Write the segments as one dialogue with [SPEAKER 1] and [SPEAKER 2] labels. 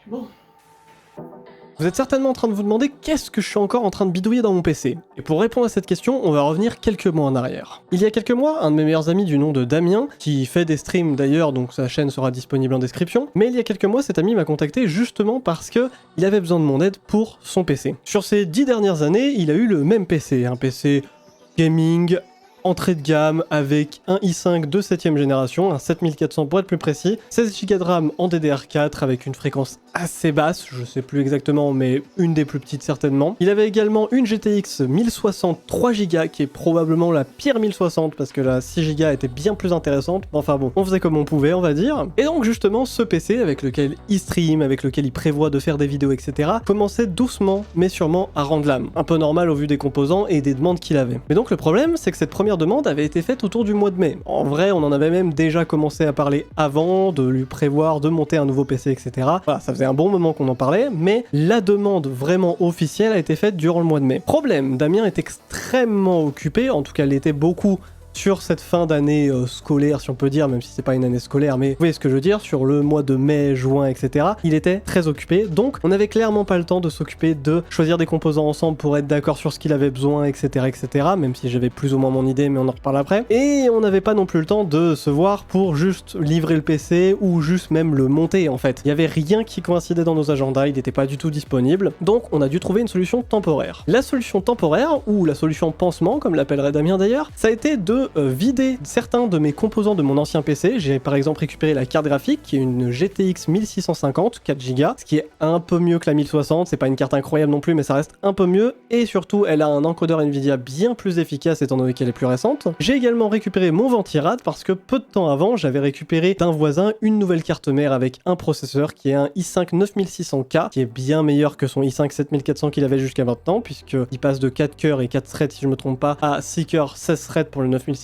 [SPEAKER 1] Bon.
[SPEAKER 2] Vous êtes certainement en train de vous demander qu'est-ce que je suis encore en train de bidouiller dans mon PC. Et pour répondre à cette question, on va revenir quelques mois en arrière. Il y a quelques mois, un de mes meilleurs amis du nom de Damien, qui fait des streams d'ailleurs, donc sa chaîne sera disponible en description, mais il y a quelques mois, cet ami m'a contacté justement parce que il avait besoin de mon aide pour son PC. Sur ces 10 dernières années, il a eu le même PC, un PC gaming, entrée de gamme avec un i5 de 7ème génération, un 7400 pour être plus précis, 16Go de RAM en DDR4 avec une fréquence assez basse, je sais plus exactement mais une des plus petites certainement. Il avait également une GTX 1060 3Go qui est probablement la pire 1060 parce que la 6Go était bien plus intéressante, enfin bon, on faisait comme on pouvait on va dire. Et donc justement ce PC avec lequel il stream, avec lequel il prévoit de faire des vidéos etc. commençait doucement mais sûrement à rendre l'âme. Un peu normal au vu des composants et des demandes qu'il avait. Mais donc le problème c'est que cette première demande avait été faite autour du mois de mai. En vrai, on en avait même déjà commencé à parler avant, de lui prévoir de monter un nouveau PC, etc. Voilà, ça faisait un bon moment qu'on en parlait, mais la demande vraiment officielle a été faite durant le mois de mai. Problème, Damien est extrêmement occupé, en tout cas il était beaucoup sur cette fin d'année scolaire, si on peut dire, même si c'est pas une année scolaire, mais vous voyez ce que je veux dire, sur le mois de mai, juin, etc. Il était très occupé, donc on avait clairement pas le temps de s'occuper de choisir des composants ensemble pour être d'accord sur ce qu'il avait besoin, etc., etc., même si j'avais plus ou moins mon idée, mais on en reparle après. Et on n'avait pas non plus le temps de se voir pour juste livrer le PC ou juste même le monter, en fait. Il y avait rien qui coïncidait dans nos agendas, il n'était pas du tout disponible, donc on a dû trouver une solution temporaire. La solution temporaire, ou la solution pansement, comme l'appellerait Damien d'ailleurs, ça a été de vider certains de mes composants de mon ancien PC. J'ai par exemple récupéré la carte graphique qui est une GTX 1650 4Go, ce qui est un peu mieux que la 1060, c'est pas une carte incroyable non plus mais ça reste un peu mieux et surtout elle a un encodeur Nvidia bien plus efficace étant donné qu'elle est plus récente. J'ai également récupéré mon ventirad parce que peu de temps avant j'avais récupéré d'un voisin une nouvelle carte mère avec un processeur qui est un i5 9600K qui est bien meilleur que son i5 7400 qu'il avait jusqu'à maintenant puisqu'il passe de 4 cœurs et 4 threads si je me trompe pas à 6 cœurs 16 threads pour le 9600K.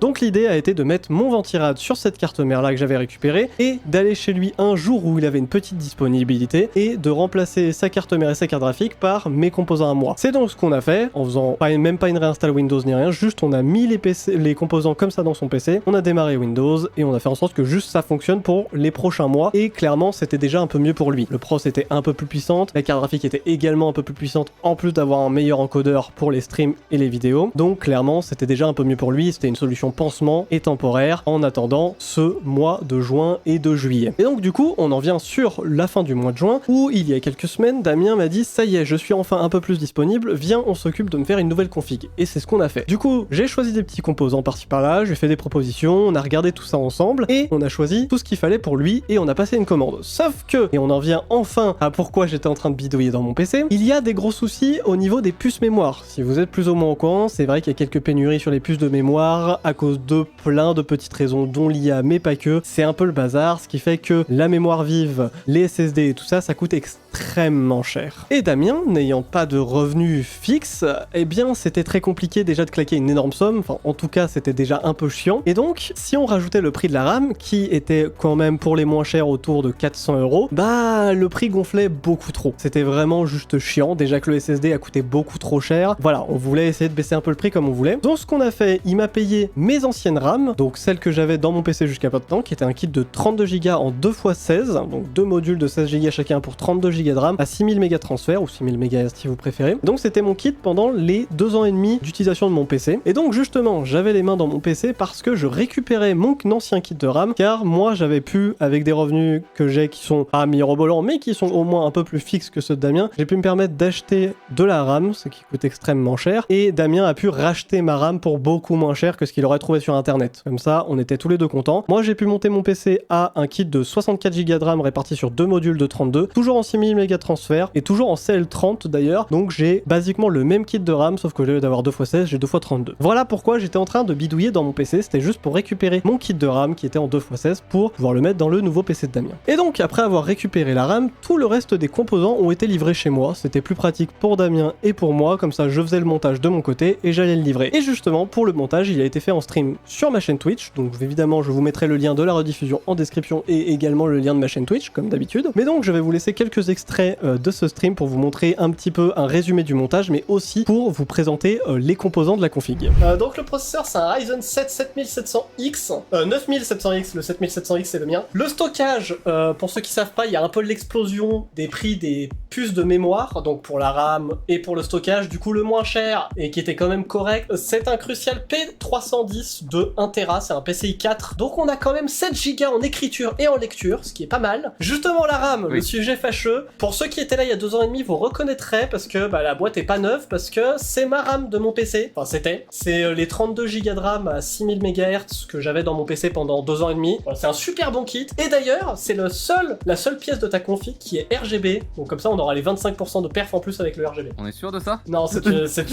[SPEAKER 2] Donc l'idée a été de mettre mon ventirad sur cette carte mère là que j'avais récupérée et d'aller chez lui un jour où il avait une petite disponibilité et de remplacer sa carte mère et sa carte graphique par mes composants à moi. C'est donc ce qu'on a fait en faisant même pas une réinstall Windows ni rien, juste on a mis les composants comme ça dans son PC, on a démarré Windows et on a fait en sorte que juste ça fonctionne pour les prochains mois et clairement c'était déjà un peu mieux pour lui. Le pros était un peu plus puissante, la carte graphique était également un peu plus puissante en plus d'avoir un meilleur encodeur pour les streams et les vidéos. Donc clairement c'était déjà un peu mieux pour lui, c'était une solution pansement et temporaire en attendant ce mois de juin et de juillet. Et donc du coup on en vient sur la fin du mois de juin où il y a quelques semaines Damien m'a dit ça y est je suis enfin un peu plus disponible, viens on s'occupe de me faire une nouvelle config. Et c'est ce qu'on a fait. Du coup j'ai choisi des petits composants par-ci par-là, j'ai fait des propositions, on a regardé tout ça ensemble et on a choisi tout ce qu'il fallait pour lui et on a passé une commande. Sauf que, et on en vient enfin à pourquoi j'étais en train de bidouiller dans mon PC, il y a des gros soucis au niveau des puces mémoire. Si vous êtes plus ou moins au courant, c'est vrai qu'il y a quelques pénuries sur les puces de mémoire à cause de plein de petites raisons dont l'IA mais pas que. C'est un peu le bazar, ce qui fait que la mémoire vive, les SSD et tout ça, ça coûte extrêmement cher. Et Damien, n'ayant pas de revenus fixes, eh bien c'était très compliqué déjà de claquer une énorme somme, enfin en tout cas c'était déjà un peu chiant. Et donc si on rajoutait le prix de la RAM, qui était quand même pour les moins chers autour de 400 €, bah le prix gonflait beaucoup trop. C'était vraiment juste chiant, déjà que le SSD a coûté beaucoup trop cher. Voilà, on voulait essayer de baisser un peu le prix comme on voulait. Donc ce qu'on a fait, il m'a payé mes anciennes RAM, donc celles que j'avais dans mon PC jusqu'à maintenant, qui était un kit de 32Go en 2x16, donc deux modules de 16Go chacun pour 32Go de RAM à 6000 mégas transfert ou 6000 MHz si vous préférez. Donc c'était mon kit pendant les 2 ans et demi d'utilisation de mon PC. Et donc justement, j'avais les mains dans mon PC parce que je récupérais mon ancien kit de RAM, car moi j'avais pu, avec des revenus que j'ai qui sont pas mirobolants, mais qui sont au moins un peu plus fixes que ceux de Damien, j'ai pu me permettre d'acheter de la RAM, ce qui coûte extrêmement cher, et Damien a pu racheter ma RAM pour beaucoup moins cher que ce qu'il aurait trouvé sur internet. Comme ça, on était tous les deux contents. Moi j'ai pu monter mon PC à un kit de 64Go de RAM réparti sur 2 modules de 32, toujours en 6000 mégas transfert, et toujours en CL30 d'ailleurs, donc j'ai basiquement le même kit de RAM, sauf que au lieu d'avoir 2x16, j'ai 2x32. Voilà pourquoi j'étais en train de bidouiller dans mon PC, c'était juste pour récupérer mon kit de RAM qui était en 2x16 pour pouvoir le mettre dans le nouveau PC de Damien. Et donc après avoir récupéré la RAM, tout le reste des composants ont été livrés chez moi, c'était plus pratique pour Damien et pour moi, comme ça je faisais le montage de mon côté et j'allais le livrer. Et justement pour le montage, montage, il a été fait en stream sur ma chaîne Twitch, donc évidemment je vous mettrai le lien de la rediffusion en description et également le lien de ma chaîne Twitch, comme d'habitude. Mais donc je vais vous laisser quelques extraits de ce stream pour vous montrer un petit peu un résumé du montage, mais aussi pour vous présenter les composants de la config. Donc le processeur c'est un Ryzen 7 7700X, 9700X, le 7700X c'est le mien. Le stockage, pour ceux qui savent pas, il y a un peu l'explosion des prix des puces de mémoire, donc pour la RAM et pour le stockage, du coup le moins cher et qui était quand même correct, c'est un Crucial P310 de 1TB, c'est un PCI 4, donc on a quand même 7 Go en écriture et en lecture, ce qui est pas mal. Justement la RAM, le sujet fâcheux, pour ceux qui étaient là il y a 2 ans et demi, vous reconnaîtrez parce que la boîte est pas neuve, parce que c'est ma RAM de mon PC, enfin c'est les 32 Go de RAM à 6000 MHz que j'avais dans mon PC pendant 2 ans et demi, voilà, c'est un super bon kit, et d'ailleurs c'est la seule pièce de ta config qui est RGB, donc comme ça on aura les 25% de perf en plus avec le RGB.
[SPEAKER 1] On est sûr de ça?
[SPEAKER 2] Non, c'est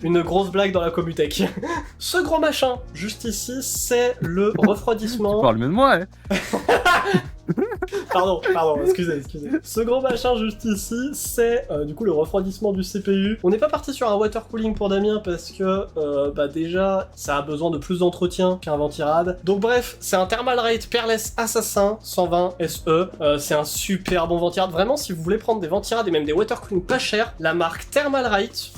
[SPEAKER 2] une grosse blague dans la Comutech. Ce gros machin, juste ici, c'est le refroidissement...
[SPEAKER 1] Tu parles mieux de moi, hein.
[SPEAKER 2] Pardon, excusez. Ce gros machin juste ici, c'est du coup le refroidissement du CPU. On n'est pas parti sur un water cooling pour Damien parce que déjà ça a besoin de plus d'entretien qu'un ventirad. Donc bref, c'est un Thermal Rate Peerless Assassin 120 SE. C'est un super bon ventirad. Vraiment, si vous voulez prendre des ventirades et même des water cooling pas chers, la marque Thermal Rate,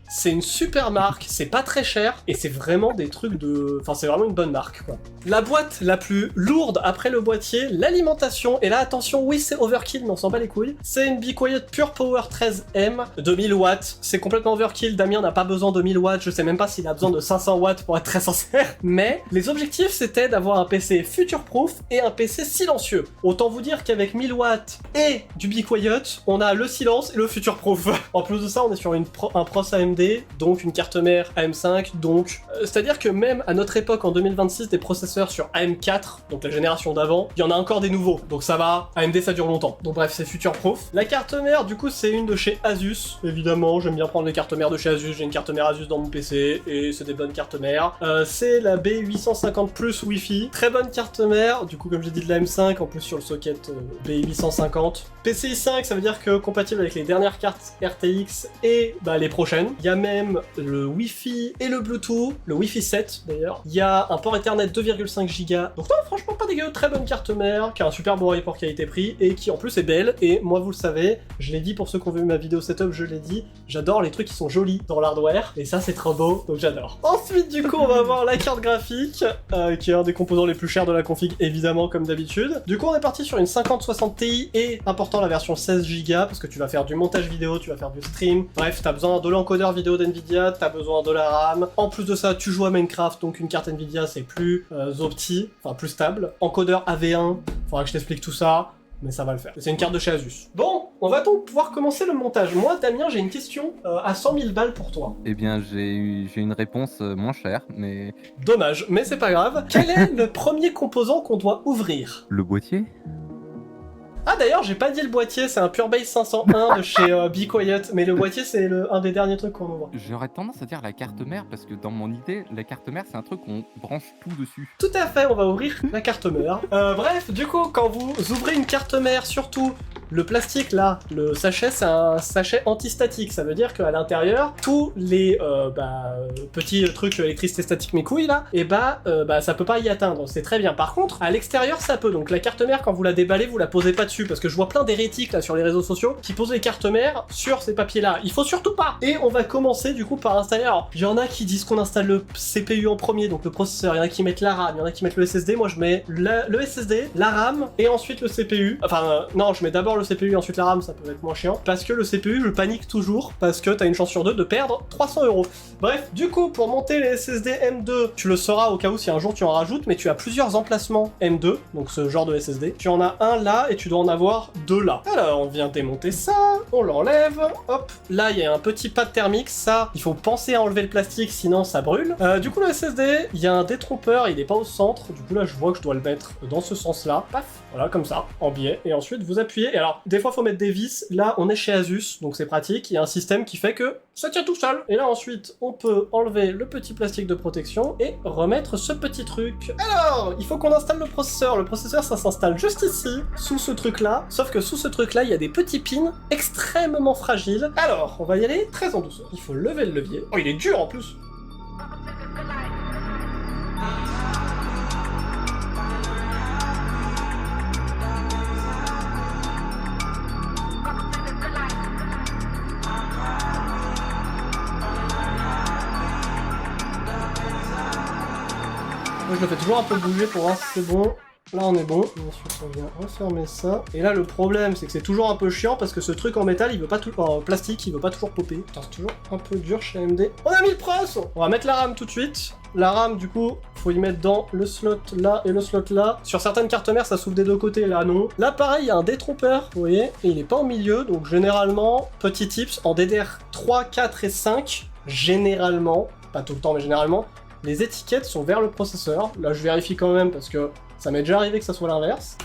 [SPEAKER 2] c'est une super marque, c'est pas très cher, et c'est vraiment des trucs de... Enfin, c'est vraiment une bonne marque, quoi. La boîte la plus lourde après le boîtier, l'alimentation, et là, attention, oui, c'est overkill, mais on s'en bat les couilles. C'est une Be Quiet Pure Power 13M de 1000 watts. C'est complètement overkill, Damien n'a pas besoin de 1000 watts, je sais même pas s'il a besoin de 500 watts pour être très sincère. Mais les objectifs, c'était d'avoir un PC future-proof et un PC silencieux. Autant vous dire qu'avec 1000 watts et du Be Quiet, on a le silence et le future-proof. En plus de ça, on est sur un pros AMD, donc une carte mère AM5, donc... c'est-à-dire que même à notre époque, en 2026, des processeurs sur AM4, donc la génération d'avant, il y en a encore des nouveaux, donc ça va, AMD ça dure longtemps. Donc bref, c'est future-proof. La carte mère, du coup, c'est une de chez Asus, évidemment, j'aime bien prendre les cartes mères de chez Asus, j'ai une carte mère Asus dans mon PC, et c'est des bonnes cartes mères. C'est la B850 Plus Wi-Fi, très bonne carte mère, du coup, comme j'ai dit, de la M5, en plus sur le socket B850. PCI 5, ça veut dire que compatible avec les dernières cartes RTX et les prochaines. Il y a même le Wi-Fi et le Bluetooth, le Wi-Fi 7 d'ailleurs. Il y a un port Ethernet 2,5 Go. Donc non, franchement pas dégueu, très bonne carte mère, qui a un super bon rapport qualité-prix et qui en plus est belle. Et moi vous le savez, je l'ai dit pour ceux qui ont vu ma vidéo setup, je l'ai dit, j'adore les trucs qui sont jolis dans l'hardware et ça c'est trop beau, donc j'adore. Ensuite du coup on va avoir la carte graphique, qui est un des composants les plus chers de la config évidemment comme d'habitude. Du coup on est parti sur une 5060 Ti et important la version 16 Go parce que tu vas faire du montage vidéo, tu vas faire du stream, bref t'as besoin de l'encodeur vidéo d'NVIDIA, t'as besoin de la RAM. En plus de ça, tu joues à Minecraft, donc une carte NVIDIA c'est plus opti, enfin plus stable. Encodeur AV1, faudra que je t'explique tout ça, mais ça va le faire. C'est une carte de chez Asus. Bon, on va donc pouvoir commencer le montage. Moi, Damien, j'ai une question à 100 000 balles pour toi.
[SPEAKER 1] Eh bien, j'ai une réponse moins chère, mais...
[SPEAKER 2] Dommage, mais c'est pas grave. Quel est le premier composant qu'on doit ouvrir?
[SPEAKER 1] Le boîtier?
[SPEAKER 2] Ah d'ailleurs, j'ai pas dit le boîtier, c'est un PureBase 501 de chez Be Quiet, mais le boîtier c'est un des derniers trucs qu'on ouvre.
[SPEAKER 1] J'aurais tendance à dire la carte mère, parce que dans mon idée, la carte mère c'est un truc qu'on branche tout dessus.
[SPEAKER 2] Tout à fait, on va ouvrir la carte mère. Bref, du coup, quand vous ouvrez une carte mère, surtout le plastique là, le sachet, c'est un sachet antistatique, ça veut dire qu'à l'intérieur, tous les petits trucs électricité statique mes couilles là, et ça peut pas y atteindre, c'est très bien. Par contre, à l'extérieur ça peut, donc la carte mère quand vous la déballez, vous la posez pas dessus, parce que je vois plein d'hérétiques là sur les réseaux sociaux qui posent les cartes mères sur ces papiers là, il faut surtout pas. Et on va commencer du coup par installer, alors il y en a qui disent qu'on installe le CPU en premier, donc le processeur, il y en a qui mettent la RAM, il y en a qui mettent le SSD, moi je mets le SSD, la RAM et ensuite le CPU, enfin non, je mets d'abord le CPU et ensuite la RAM, ça peut être moins chiant, parce que le CPU je panique toujours, parce que t'as une chance sur deux de perdre 300 €. Bref, du coup pour monter les SSD M2, tu le sauras au cas où si un jour tu en rajoutes, mais tu as plusieurs emplacements M2, donc ce genre de SSD, tu en as un là et tu dois en avoir deux là. Alors on vient démonter ça, on l'enlève, hop, là il y a un petit pad thermique, ça il faut penser à enlever le plastique sinon ça brûle. Du coup le SSD, il y a un détrompeur, il est pas au centre, du coup là je vois que je dois le mettre dans ce sens là, paf, voilà comme ça, en biais, et ensuite vous appuyez, et alors des fois faut mettre des vis, là on est chez Asus, donc c'est pratique, il y a un système qui fait que ça tient tout seul. Et là ensuite on peut enlever le petit plastique de protection et remettre ce petit truc. Alors il faut qu'on installe le processeur ça s'installe juste ici, sous ce truc là, sauf que sous ce truc là il y a des petits pins extrêmement fragiles. Alors on va y aller très en douceur, il faut lever le levier, oh il est dur en plus. Moi, je le fais toujours un peu bouger pour voir si c'est bon. Là on est bon, ensuite on vient refermer ça. Et là le problème c'est que c'est toujours un peu chiant parce que ce truc en métal il veut pas tout... en plastique il veut pas toujours popper. Putain c'est toujours un peu dur chez AMD. On a mis le pros. On va mettre la RAM tout de suite. La RAM du coup faut y mettre dans le slot là et le slot là. Sur certaines cartes mères ça s'ouvre des deux côtés, là non. Là pareil il y a un détrompeur, vous voyez, et il est pas au milieu donc généralement, petit tips, en DDR 3, 4 et 5, généralement, pas tout le temps mais généralement, les étiquettes sont vers le processeur. Là je vérifie quand même parce que ça m'est déjà arrivé que ça soit l'inverse.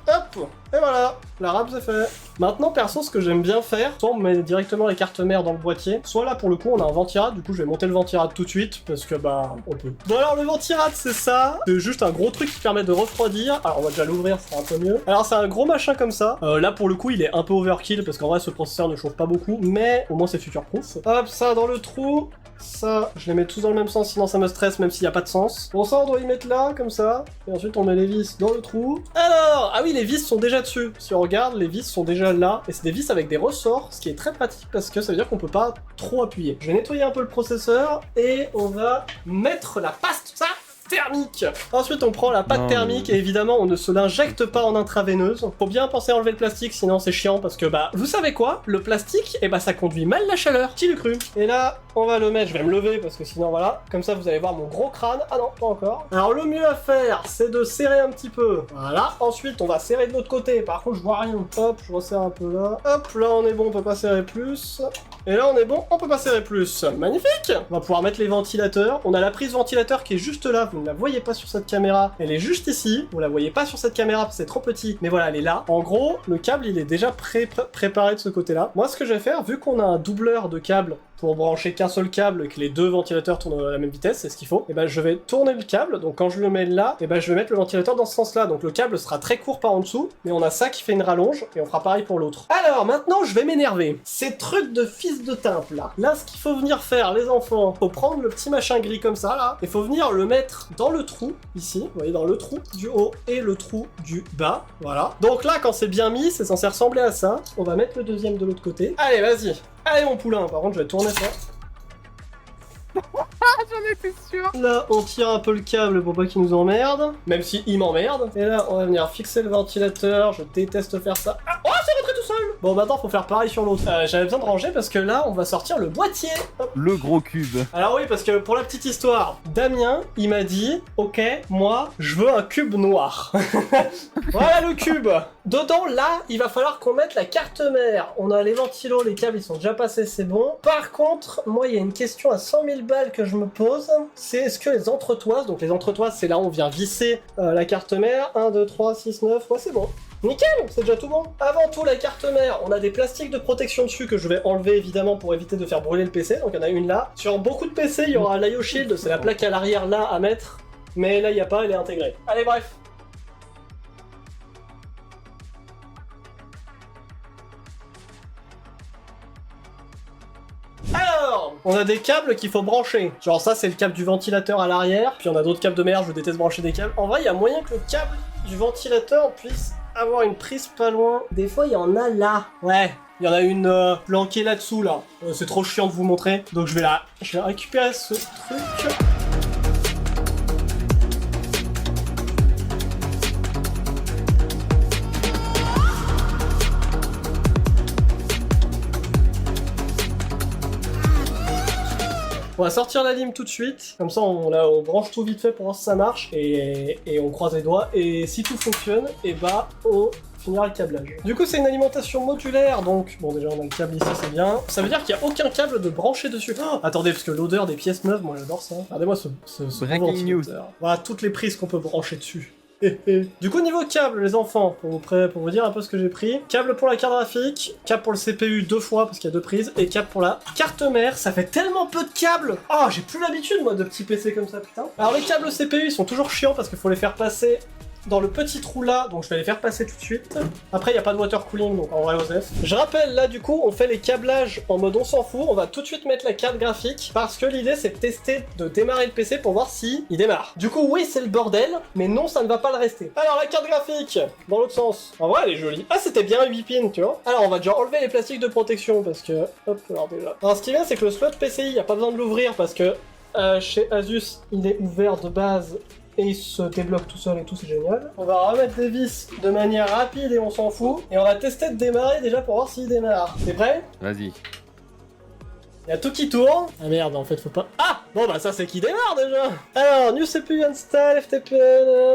[SPEAKER 2] Hop! Et voilà, la RAM c'est fait. Maintenant perso ce que j'aime bien faire, soit on met directement les cartes mères dans le boîtier, soit là pour le coup on a un ventirad, du coup je vais monter le ventirad tout de suite, parce que bah on peut. Bon alors le ventirad c'est ça, c'est juste un gros truc qui permet de refroidir, alors on va déjà l'ouvrir, ça sera un peu mieux. Alors c'est un gros machin comme ça, là pour le coup il est un peu overkill, parce qu'en vrai ce processeur ne chauffe pas beaucoup, mais au moins c'est future proof. Hop, ça dans le trou. Ça, je les mets tous dans le même sens, sinon ça me stresse, même s'il n'y a pas de sens. Bon, ça, on doit y mettre là, comme ça. Et ensuite, on met les vis dans le trou. Alors, ah oui, les vis sont déjà dessus. Si on regarde, les vis sont déjà là. Et c'est des vis avec des ressorts, ce qui est très pratique, parce que ça veut dire qu'on peut pas trop appuyer. Je vais nettoyer un peu le processeur, et on va mettre la paste, ça thermique. Ensuite on prend la pâte thermique et évidemment on ne se l'injecte pas en intraveineuse. Faut bien penser à enlever le plastique sinon c'est chiant parce que bah vous savez quoi, le plastique et bah ça conduit mal la chaleur. Qui l'eût cru? Et là on va le mettre, je vais me lever parce que sinon voilà, comme ça vous allez voir mon gros crâne. Ah non pas encore. Alors le mieux à faire c'est de serrer un petit peu. Voilà, ensuite on va serrer de l'autre côté. Par contre je vois rien. Hop, je resserre un peu là. Hop, là on est bon, on peut pas serrer plus. Et là on est bon, on peut pas serrer plus. Magnifique. On va pouvoir mettre les ventilateurs. On a la prise ventilateur qui est juste là. Vous ne la voyez pas sur cette caméra, elle est juste ici. Vous la voyez pas sur cette caméra parce que c'est trop petit, mais voilà, elle est là. En gros, le câble, il est déjà préparé de ce côté-là. Moi, ce que je vais faire, vu qu'on a un doubleur de câble pour brancher qu'un seul câble et que les deux ventilateurs tournent à la même vitesse, c'est ce qu'il faut, et ben je vais tourner le câble, donc quand je le mets là, et ben je vais mettre le ventilateur dans ce sens-là, donc le câble sera très court par en dessous, mais on a ça qui fait une rallonge, et on fera pareil pour l'autre. Alors, maintenant, je vais m'énerver. Ces trucs de fils de timple, là, ce qu'il faut venir faire, les enfants, faut prendre le petit machin gris comme ça, là, et faut venir le mettre dans le trou, ici, vous voyez, dans le trou du haut et le trou du bas, voilà. Donc là, quand c'est bien mis, c'est censé ressembler à ça. On va mettre le deuxième de l'autre côté. Allez, vas-y. Allez, mon poulain. Par contre, je vais tourner ça.
[SPEAKER 1] J'en étais sûr.
[SPEAKER 2] Là, on tire un peu le câble pour pas qu'il nous emmerde. Même si il m'emmerde. Et là, on va venir fixer le ventilateur. Je déteste faire ça. Ah, oh, c'est rentré tout seul. Bon, maintenant, faut faire pareil sur l'autre. J'avais besoin de ranger parce que là, on va sortir le boîtier. Hop.
[SPEAKER 1] Le gros cube.
[SPEAKER 2] Alors oui, parce que pour la petite histoire, Damien, il m'a dit, ok, moi, je veux un cube noir. Voilà le cube. Dedans, là, il va falloir qu'on mette la carte mère. On a les ventilos, les câbles, ils sont déjà passés, c'est bon. Par contre, moi, il y a une question à 100 000 balles que je me pose. C'est est-ce que les entretoises, donc les entretoises, c'est là où on vient visser la carte mère. 1, 2, 3, 6, 9, ouais, c'est bon. Nickel, c'est déjà tout bon. Avant tout, la carte mère, on a des plastiques de protection dessus que je vais enlever évidemment pour éviter de faire brûler le PC. Donc il y en a une là. Sur beaucoup de PC, il y aura l'IO Shield, c'est la plaque à l'arrière là à mettre. Mais là, il n'y a pas, elle est intégrée. Allez, bref. Alors, on a des câbles qu'il faut brancher. Genre ça, c'est le câble du ventilateur à l'arrière. Puis on a d'autres câbles de merde, je déteste brancher des câbles. En vrai, il y a moyen que le câble du ventilateur puisse avoir une prise pas loin. Des fois, il y en a là. Ouais, il y en a une planquée là-dessous, là. C'est trop chiant de vous montrer. Donc je vais récupérer ce truc. On va sortir la lime tout de suite, comme ça on branche tout vite fait pour voir si ça marche, et on croise les doigts, et si tout fonctionne, et bah on finira le câblage. Du coup c'est une alimentation modulaire, donc bon déjà on a le câble ici, c'est bien. Ça veut dire qu'il n'y a aucun câble de branché dessus. Oh, attendez, parce que l'odeur des pièces neuves, moi j'adore ça. Regardez-moi ce
[SPEAKER 1] Breaking news.
[SPEAKER 2] Voilà toutes les prises qu'on peut brancher dessus. Du coup niveau câble les enfants, pour vous dire un peu ce que j'ai pris, câble pour la carte graphique, câble pour le CPU 2 fois parce qu'il y a 2 prises, et câble pour la carte mère. Ça fait tellement peu de câbles. Oh j'ai plus l'habitude moi de petits PC comme ça, putain. Alors les câbles CPU ils sont toujours chiants parce qu'il faut les faire passer dans le petit trou là, donc je vais les faire passer tout de suite. Après il n'y a pas de water cooling, donc en vrai OSF. Je rappelle là du coup on fait les câblages en mode on s'en fout, on va tout de suite mettre la carte graphique parce que l'idée c'est de tester, de démarrer le PC pour voir si il démarre. Du coup oui c'est le bordel, mais non ça ne va pas le rester. Alors la carte graphique, dans l'autre sens, en vrai elle est jolie. Ah c'était bien 8 pins tu vois. Alors on va déjà enlever les plastiques de protection parce que, hop alors déjà. Alors ce qui vient c'est que le slot PCI, il n'y a pas besoin de l'ouvrir parce que chez Asus il est ouvert de base et il se débloque tout seul et tout, c'est génial. On va remettre des vis de manière rapide et on s'en fout. Et on va tester de démarrer déjà pour voir s'il démarre. T'es prêt?
[SPEAKER 1] Vas-y.
[SPEAKER 2] Il y a tout qui tourne. Ah merde, en fait, faut pas... Ah! Bon bah ça c'est qui démarre déjà. Alors, new CPU install, FTP,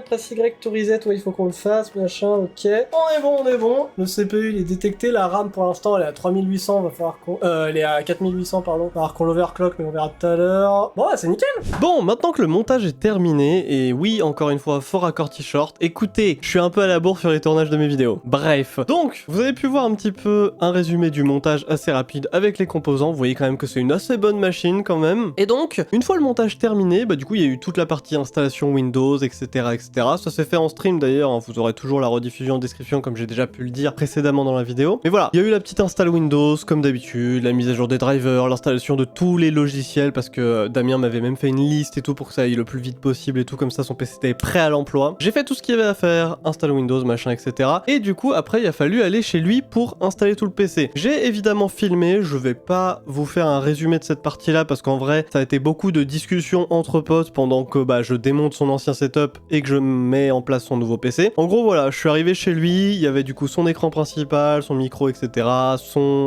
[SPEAKER 2] press Y to reset, ouais il faut qu'on le fasse, machin, ok. On est bon. Le CPU il est détecté, la RAM pour l'instant elle est à 3800, va falloir qu'on... elle est à 4800 pardon, va falloir qu'on l'overclock mais on verra tout à l'heure. Bon bah c'est nickel. Bon, maintenant que le montage est terminé, et oui encore une fois, fort accord t-shirt, écoutez, je suis un peu à la bourre sur les tournages de mes vidéos. Bref, donc vous avez pu voir un petit peu un résumé du montage assez rapide avec les composants, vous voyez quand même que c'est une assez bonne machine quand même. Et donc, une fois le montage terminé, bah du coup il y a eu toute la partie installation Windows, etc. etc. Ça s'est fait en stream d'ailleurs, hein. Vous aurez toujours la rediffusion en description comme j'ai déjà pu le dire précédemment dans la vidéo. Mais voilà, il y a eu la petite install Windows comme d'habitude, la mise à jour des drivers, l'installation de tous les logiciels parce que Damien m'avait même fait une liste et tout pour que ça aille le plus vite possible et tout, comme ça son PC était prêt à l'emploi. J'ai fait tout ce qu'il y avait à faire, install Windows, machin, etc. Et du coup après il a fallu aller chez lui pour installer tout le PC. J'ai évidemment filmé, je vais pas vous faire un résumé de cette partie là parce qu'en vrai ça a été beaucoup de discussions entre potes pendant que bah, je démonte son ancien setup et que je mets en place son nouveau PC. En gros voilà, je suis arrivé chez lui, il y avait du coup son écran principal, son micro, etc.,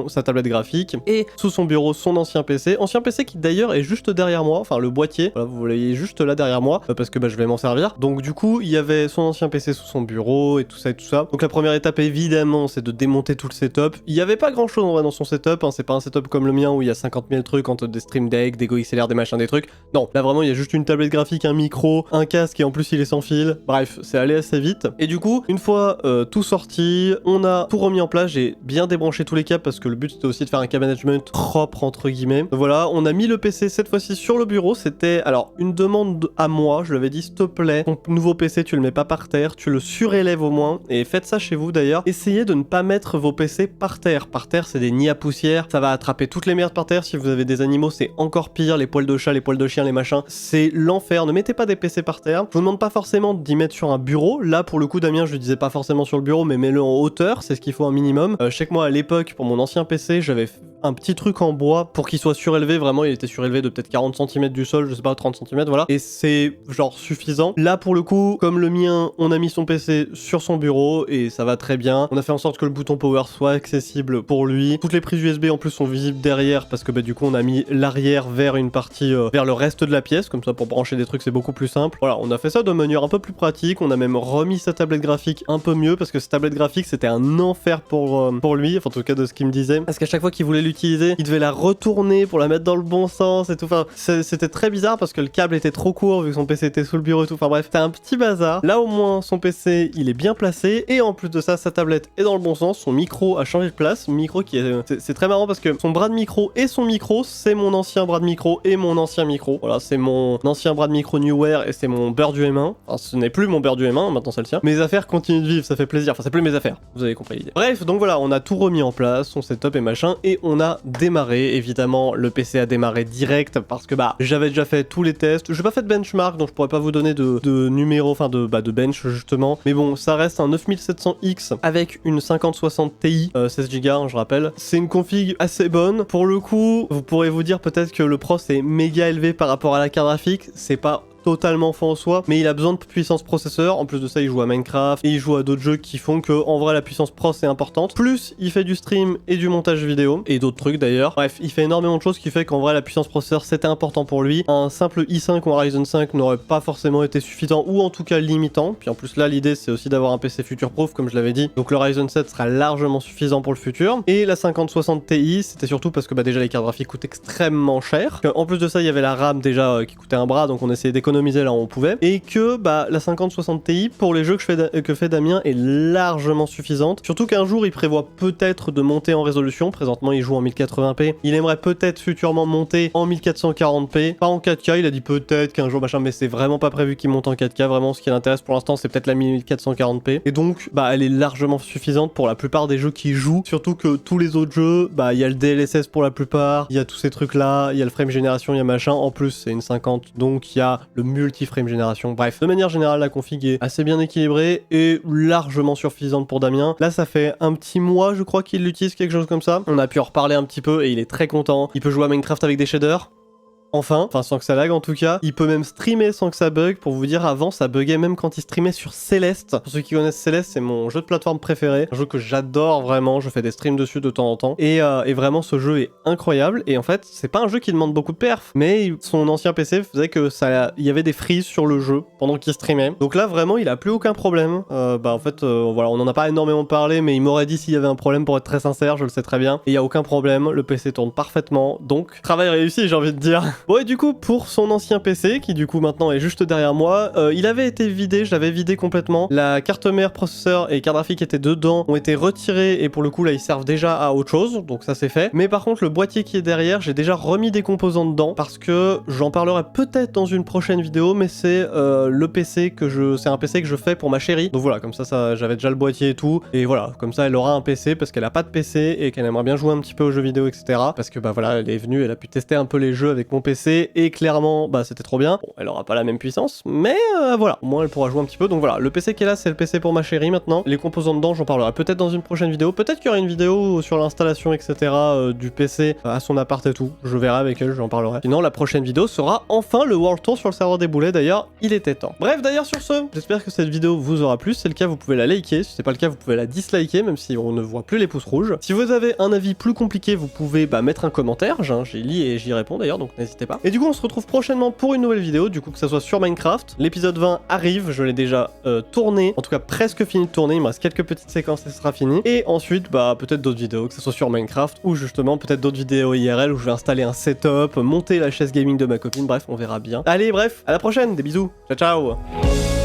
[SPEAKER 2] sa tablette graphique, et sous son bureau son ancien PC qui d'ailleurs est juste derrière moi, enfin le boîtier, voilà, vous voyez juste là derrière moi, parce que bah, je vais m'en servir. Donc du coup il y avait son ancien PC sous son bureau et tout ça et tout ça. Donc la première étape évidemment c'est de démonter tout le setup. Il y avait pas grand chose en vrai dans son setup, hein. C'est pas un setup comme le mien où il y a 50 000 trucs entre des Stream Deck, des Go XLR, des machins, des trucs. Non, là vraiment il y a juste une tablette graphique, un micro, un casque et en plus il est sans fil. Bref, c'est allé assez vite. Et du coup, une fois tout sorti, on a tout remis en place. J'ai bien débranché tous les câbles parce que le but c'était aussi de faire un câble management propre entre guillemets. Voilà, on a mis le PC cette fois-ci sur le bureau. C'était alors une demande à moi. Je lui avais dit s'il te plaît, ton nouveau PC tu le mets pas par terre, tu le surélèves au moins. Et faites ça chez vous d'ailleurs. Essayez de ne pas mettre vos PC par terre. Par terre c'est des nids à poussière. Ça va attraper toutes les merdes par terre. Si vous avez des animaux c'est encore pire. Les poils de chat, les poils de chien, les machins. C'est l'enfer. Ne mettez pas des PC par terre. Je vous demande pas forcément d'y mettre sur un bureau. Là pour le coup Damien je lui disais pas forcément sur le bureau mais mets-le en hauteur. C'est ce qu'il faut un minimum. Je sais que moi à l'époque pour mon ancien PC j'avais un petit truc en bois pour qu'il soit surélevé, vraiment il était surélevé de peut-être 40 cm du sol, je sais pas, 30 cm, voilà. Et c'est genre suffisant. Là pour le coup, comme le mien, on a mis son PC sur son bureau et ça va très bien. On a fait en sorte que le bouton power soit accessible pour lui. Toutes les prises USB en plus sont visibles derrière parce que bah du coup on a mis l'arrière vers une partie, vers le reste de la pièce, comme ça pour brancher des trucs c'est beaucoup plus simple. Voilà, on a fait ça de manière un peu plus pratique, on a même remis sa tablette graphique un peu mieux parce que sa tablette graphique c'était un enfer pour lui, enfin en tout cas de ce qu'il me disait. Parce qu'à chaque fois qu'il voulait l'utiliser, il devait la retourner pour la mettre dans le bon sens et tout. Enfin, c'était très bizarre parce que le câble était trop court vu que son PC était sous le bureau et tout. Enfin bref, c'était un petit bazar. Là au moins, son PC, il est bien placé et en plus de ça, sa tablette est dans le bon sens. Son micro a changé de place. Micro qui est... C'est très marrant parce que son bras de micro et son micro, c'est mon ancien bras de micro et mon ancien micro. Voilà, c'est mon ancien bras de micro Newware et c'est mon beurre du M1. Enfin, ce n'est plus mon beurre du M1, maintenant c'est le sien. Mes affaires continuent de vivre, ça fait plaisir. Enfin, c'est plus mes affaires. Vous avez compris l'idée. Bref, donc voilà, on a tout remis en place, son setup et machin, et on a démarré. Évidemment, le PC a démarré direct parce que bah j'avais déjà fait tous les tests. J'ai pas fait de benchmark, donc je pourrais pas vous donner de numéro, enfin de bench justement. Mais bon, ça reste un 9700X avec une 5060 Ti, 16 Go, hein, je rappelle. C'est une config assez bonne. Pour le coup, vous pourrez vous dire peut-être que le pros est méga élevé par rapport à la carte graphique. C'est pas totalement faux en soi, mais il a besoin de puissance processeur. En plus de ça, il joue à Minecraft et il joue à d'autres jeux qui font que en vrai la puissance pro c'est importante. Plus il fait du stream et du montage vidéo et d'autres trucs d'ailleurs. Bref, il fait énormément de choses qui fait qu'en vrai la puissance processeur c'était important pour lui. Un simple i5 ou un Ryzen 5 n'aurait pas forcément été suffisant ou en tout cas limitant. Puis en plus là l'idée c'est aussi d'avoir un PC future proof comme je l'avais dit. Donc le Ryzen 7 sera largement suffisant pour le futur. Et la 5060 Ti c'était surtout parce que bah déjà les cartes graphiques coûtent extrêmement cher. En plus de ça il y avait la RAM déjà qui coûtait un bras, donc on essayait d'économiser là où on pouvait, et que bah la 5060 Ti pour les jeux que fait Damien est largement suffisante, surtout qu'un jour il prévoit peut-être de monter en résolution. Présentement il joue en 1080p, il aimerait peut-être futurement monter en 1440p, pas en 4K, il a dit peut-être qu'un jour machin, mais c'est vraiment pas prévu qu'il monte en 4K. Vraiment ce qui l'intéresse pour l'instant c'est peut-être la 1440p, et donc bah elle est largement suffisante pour la plupart des jeux qui jouent, surtout que tous les autres jeux, bah il y a le DLSS pour la plupart, il y a tous ces trucs là, il y a le frame génération, il y a machin, en plus c'est une 50, donc il y a le multi-frame génération. Bref, de manière générale, la config est assez bien équilibrée et largement suffisante pour Damien. Là, ça fait un petit mois, je crois, qu'il l'utilise, quelque chose comme ça. On a pu en reparler un petit peu et il est très content. Il peut jouer à Minecraft avec des shaders. enfin sans que ça lag en tout cas. Il peut même streamer sans que ça bug. Pour vous dire, avant ça buguait même quand il streamait sur Céleste. Pour ceux qui connaissent Céleste, c'est mon jeu de plateforme préféré, un jeu que j'adore vraiment, je fais des streams dessus de temps en temps, et vraiment ce jeu est incroyable. Et en fait c'est pas un jeu qui demande beaucoup de perf, mais son ancien PC faisait que il y avait des freezes sur le jeu pendant qu'il streamait. Donc là vraiment il a plus aucun problème. En fait voilà, on en a pas énormément parlé, mais il m'aurait dit s'il y avait un problème, pour être très sincère, je le sais très bien, et il y a aucun problème, le PC tourne parfaitement, donc travail réussi, j'ai envie de dire. Bon, et du coup pour son ancien PC qui du coup maintenant est juste derrière moi, il avait été vidé, je l'avais vidé complètement, la carte mère, processeur et carte graphique étaient dedans, ont été retirés, et pour le coup là ils servent déjà à autre chose, donc ça c'est fait. Mais par contre le boîtier qui est derrière, j'ai déjà remis des composants dedans, parce que j'en parlerai peut-être dans une prochaine vidéo, mais c'est le PC c'est un PC que je fais pour ma chérie, donc voilà, comme ça j'avais déjà le boîtier et tout, et voilà, comme ça elle aura un PC parce qu'elle a pas de PC et qu'elle aimerait bien jouer un petit peu aux jeux vidéo, etc. Parce que bah voilà, elle est venue, elle a pu tester un peu les jeux avec mon PC, et clairement bah c'était trop bien. Bon, elle aura pas la même puissance, mais voilà, au moins elle pourra jouer un petit peu. Donc voilà, le PC qui est là, c'est le PC pour ma chérie maintenant. Les composants dedans, j'en parlerai peut-être dans une prochaine vidéo, peut-être qu'il y aura une vidéo sur l'installation, etc. Du PC à son appart et tout, je verrai avec elle, j'en parlerai. Sinon la prochaine vidéo sera enfin le World Tour sur le serveur des boulets, d'ailleurs il était temps. Bref, d'ailleurs sur ce, j'espère que cette vidéo vous aura plu. Si c'est le cas, vous pouvez la liker, si c'est pas le cas, vous pouvez la disliker, même si on ne voit plus les pouces rouges. Si vous avez un avis plus compliqué, vous pouvez mettre un commentaire, j'y lis et j'y réponds d'ailleurs, donc n'hésitez pas. Et du coup on se retrouve prochainement pour une nouvelle vidéo, du coup que ça soit sur Minecraft. L'épisode 20 arrive, je l'ai déjà tourné, en tout cas presque fini de tourner, il me reste quelques petites séquences et ce sera fini. Et ensuite peut-être d'autres vidéos, que ce soit sur Minecraft, ou justement peut-être d'autres vidéos IRL où je vais installer un setup, monter la chaise gaming de ma copine, bref on verra bien. Allez bref, à la prochaine, des bisous, ciao ciao.